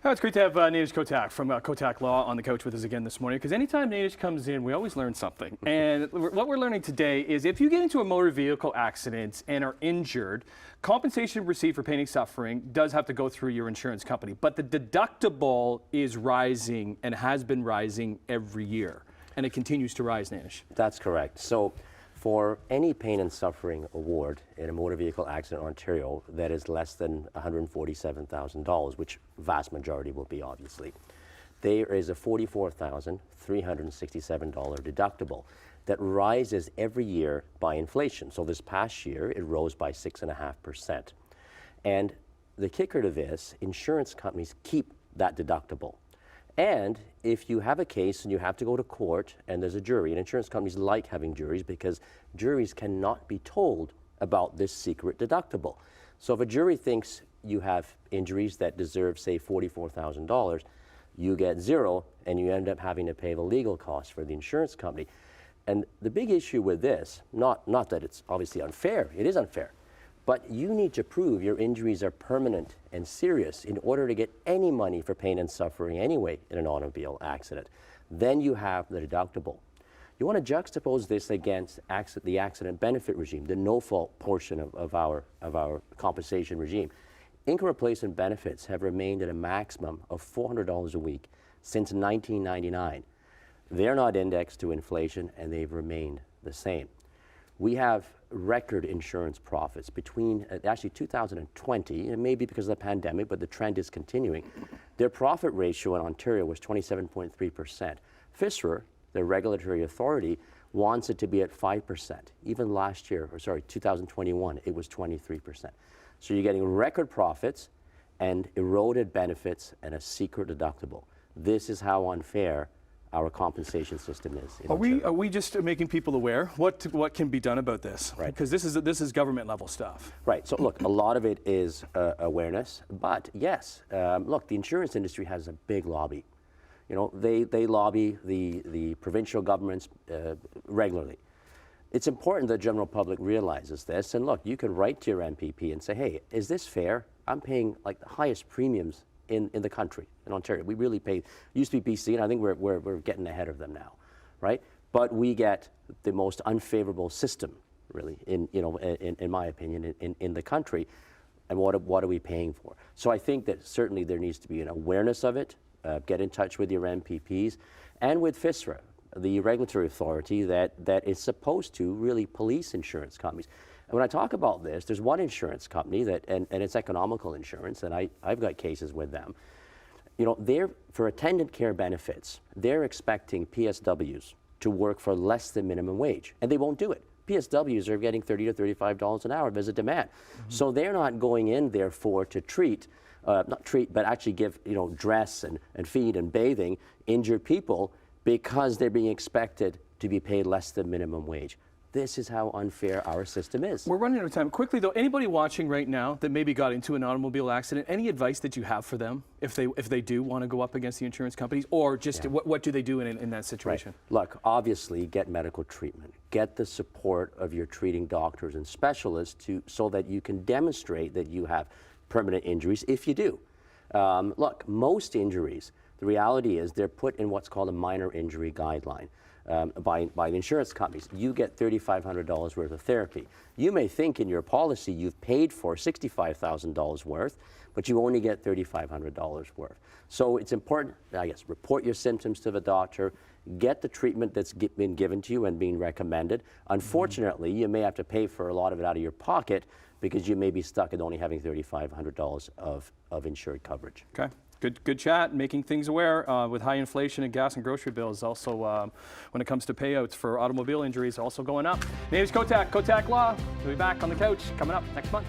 Oh, it's great to have Nainesh Kotak from Kotak Law on the couch with us again this morning, because anytime Nainesh comes in, we always learn something. And what we're learning today is if you get into a motor vehicle accident and are injured, compensation received for pain and suffering does have to go through your insurance company. But the deductible is rising and has been rising every year. And it continues to rise, Nainesh. That's correct. So for any pain and suffering award in a motor vehicle accident in Ontario that is less than $147,000, which vast majority will be obviously, there is a $44,367 deductible that rises every year by inflation. So this past year, it rose by 6.5%. And the kicker to this, insurance companies keep that deductible. And if you have a case and you have to go to court and there's a jury, and insurance companies like having juries because juries cannot be told about this secret deductible. So if a jury thinks you have injuries that deserve, say, $44,000, you get zero and you end up having to pay the legal costs for the insurance company. And the big issue with this, not that it's obviously unfair, it is unfair, but you need to prove your injuries are permanent and serious in order to get any money for pain and suffering anyway in an automobile accident. Then you have the deductible. You want to juxtapose this against the accident benefit regime, the no-fault portion of our compensation regime. Income replacement benefits have remained at a maximum of $400 a week since 1999. They're not indexed to inflation, and they've remained the same. We have record insurance profits between actually 2020, and maybe because of the pandemic, but the trend is continuing. Their profit ratio in Ontario was 27.3%. FISRA, the regulatory authority, wants it to be at 5%. Even last year, 2021, it was 23%. So you're getting record profits and eroded benefits and a secret deductible. This is how unfair our compensation system is. Are we just making people aware? What can be done about this? Right. Because this is government level stuff. Right. So look, a lot of it is awareness, but yes, look, the insurance industry has a big lobby. You know, they lobby the provincial governments regularly. It's important the general public realizes this. And look, you can write to your MPP and say, hey, is this fair? I'm paying like the highest premiums in the country, in Ontario. We really pay, used to be BC, and I think we're getting ahead of them now, right? But we get the most unfavorable system, really, in my opinion, in the country. And what are we paying for? So I think that certainly there needs to be an awareness of it. Get in touch with your MPPs and with FISRA, the regulatory authority that is supposed to really police insurance companies. And when I talk about this, there's one insurance company that, and it's economical insurance, and I've got cases with them. You know, for attendant care benefits, they're expecting PSWs to work for less than minimum wage, and they won't do it. PSWs are getting $30 to $35 an hour if there's a demand. Mm-hmm. So they're not going in, therefore, to not treat, but actually give, dress and feed and bathing injured people because they're being expected to be paid less than minimum wage. This is how unfair our system is. We're running out of time. Quickly though, anybody watching right now that maybe got into an automobile accident, any advice that you have for them if they do want to go up against the insurance companies, or just what do they do in that situation? Right. Look, obviously get medical treatment. Get the support of your treating doctors and specialists so that you can demonstrate that you have permanent injuries if you do. Look, most injuries, the reality is they're put in what's called a minor injury guideline. By the insurance companies. You get $3,500 worth of therapy. You may think in your policy you've paid for $65,000 worth, but you only get $3,500 worth. So it's important, I guess, report your symptoms to the doctor, get the treatment that's been given to you and being recommended. Unfortunately, you may have to pay for a lot of it out of your pocket because you may be stuck at only having $3,500 of insured coverage. Okay. Good chat, making things aware with high inflation and gas and grocery bills. Also, when it comes to payouts for automobile injuries, also going up. Nainesh Kotak, Kotak Law. We'll be back on the couch coming up next month.